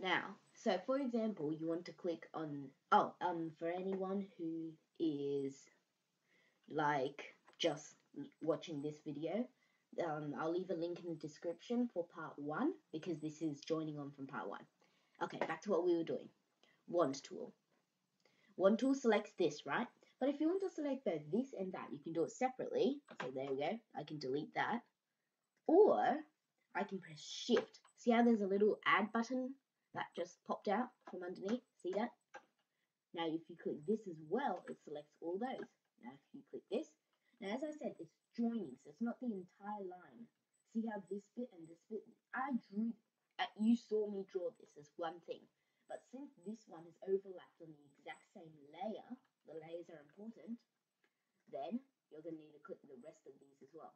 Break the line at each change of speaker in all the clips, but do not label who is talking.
Now, so for example, you want to click on, for anyone who is like just watching this video, I'll leave a link in the description for part 1 because this is joining on from part 1. Okay, back to what we were doing. Wand tool. Wand tool selects this, right? But if you want to select both this and that, you can do it separately. So there we go. I can delete that. Or I can press shift. See how there's a little add button that just popped out from underneath? See that? Now if you click this as well, it selects all those. Now if you click this, now as I said, it's joining, so it's not the entire line. See how this bit and this bit, you saw me draw this as one thing. But since this one is overlapped on the exact same layer, the layers are important, then you're going to need to click the rest of these as well.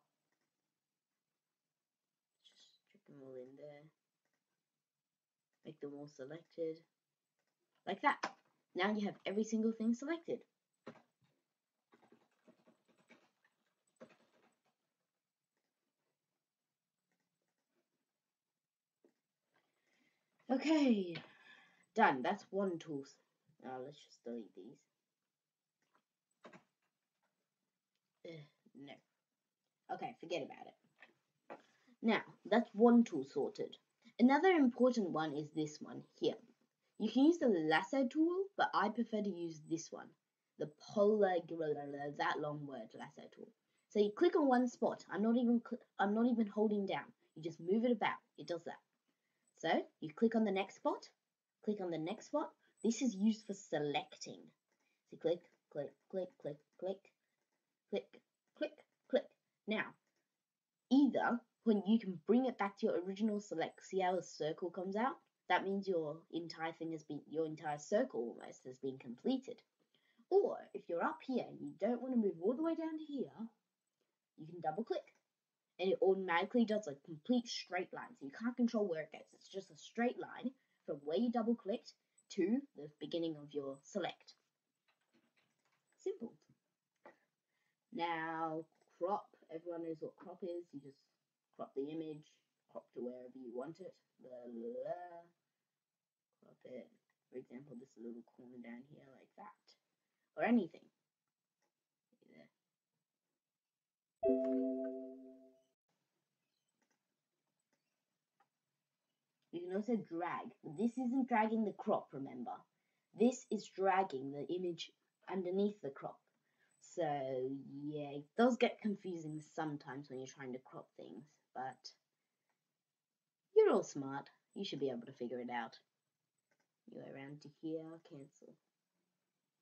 Just drop them all in there. Make them all selected. Like that. Now you have every single thing selected. Okay, done. That's one tool. Now let's just delete these. No. Okay, forget about it. Now, that's one tool sorted. Another important one is this one here. You can use the Lasso Tool, but I prefer to use this one. The that long word, Lasso Tool. So you click on one spot. I'm not even holding down. You just move it about. It does that. So you click on the next spot. Click on the next spot. This is used for selecting. So click, click, click, click, click, click, click, click. Now, either when you can bring it back to your original select, see how a circle comes out? That means your entire circle almost has been completed. Or if you're up here and you don't want to move all the way down to here, you can double click and it automatically does a complete straight line. So you can't control where it goes. It's just a straight line from where you double clicked to the beginning of your select. Simple. Now, crop. Everyone knows what crop is. You just crop the image, crop to wherever you want it. Crop it. For example, this little corner down here like that. Or anything. You can also drag. This isn't dragging the crop, remember. This is dragging the image underneath the crop. So, yeah, it does get confusing sometimes when you're trying to crop things, but you're all smart. You should be able to figure it out. You go around to here, cancel.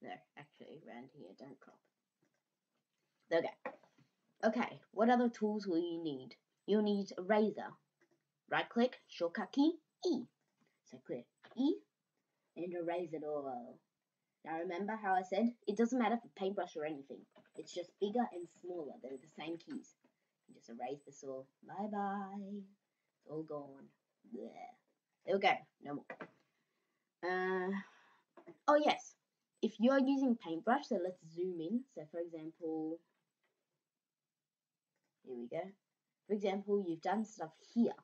No, actually, around here, don't crop. Okay, what other tools will you need? You'll need a razor. Right click, shortcut key, E. So click E and erase it all. Now remember how I said, it doesn't matter for paintbrush or anything. It's just bigger and smaller. They're the same keys. You just erase this all. Bye bye. It's all gone. Blech. There we go. No more. Oh yes. If you're using paintbrush, so let's zoom in. So for example, here we go. For example, you've done stuff here.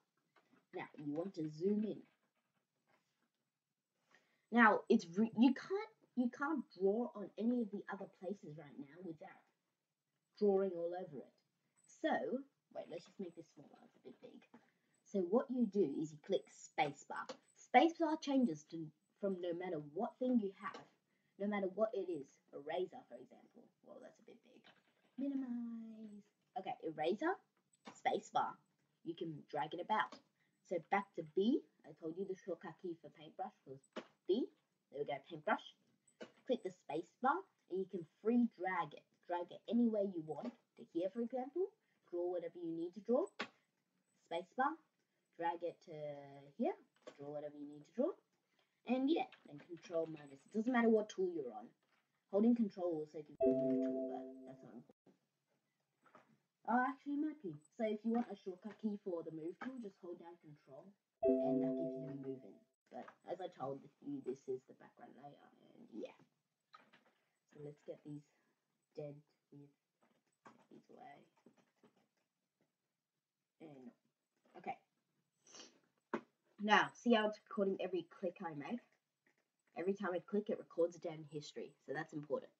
Now you want to zoom in. Now you can't draw on any of the other places right now without drawing all over it. So wait, let's just make this smaller. It's a bit big. So what you do is you click spacebar. Spacebar changes from no matter what thing you have, no matter what it is. Eraser, for example. Well, that's a bit big. Minimize. Okay, eraser, spacebar. You can drag it about. So back to B. I told you the shortcut key for paintbrush was B. There we go, paintbrush. Click the spacebar and you can free drag it. Drag it any way you want. To here, for example. Draw whatever you need to draw. Spacebar. Drag it to here. Draw whatever you need to draw. And yeah, then control minus. It doesn't matter what tool you're on. Holding control also gives you a move tool, but that's not important. Oh, actually, it might be. So if you want a shortcut key for the move tool, just hold down control, and that gives you move in. But as I told you, this is the background layer, and yeah. So let's get these dead with these away. And okay. Now, see how it's recording every click I make? Every time I click, it records it down in history, so that's important.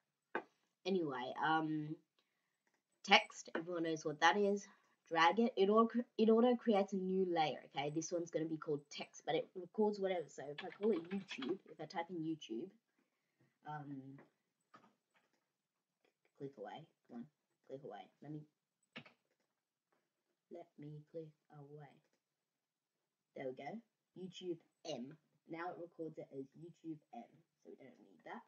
Anyway, text, everyone knows what that is. Drag it. It auto creates a new layer, okay? This one's going to be called text, but it records whatever. So if I call it YouTube, if I type in YouTube, click away. Come on, click away. Let me click away. There we go. YouTube M. Now it records it as YouTube M, so we don't need that.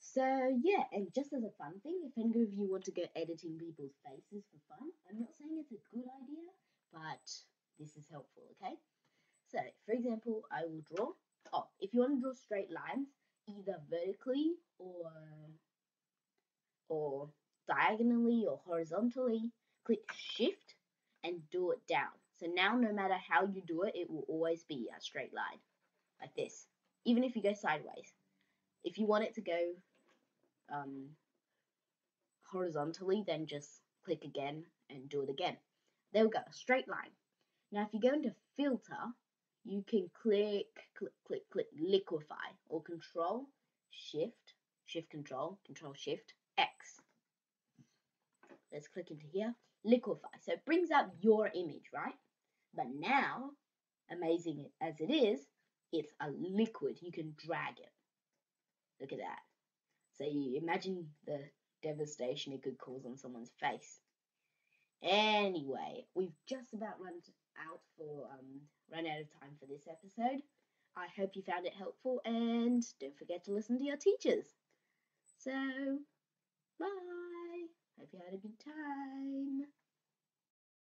So yeah, and just as a fun thing, if any of you want to go editing people's faces for fun, I'm not saying it's a good idea, but this is helpful, okay? So for example, I will draw. Oh, if you want to draw straight lines, either vertically or diagonally or horizontally, click Shift and do it down. So now no matter how you do it, it will always be a straight line, like this. Even if you go sideways. If you want it to go horizontally, then just click again and do it again. There we go, a straight line. Now if you go into filter, you can click liquify or control shift control shift X. Let's click into here, liquify. So it brings up your image, right? But now, amazing as it is, it's a liquid. You can drag it. Look at that. So you imagine the devastation it could cause on someone's face. Anyway, we've just about run out of time for this episode. I hope you found it helpful, and don't forget to listen to your teachers. So, bye. Hope you had a good time.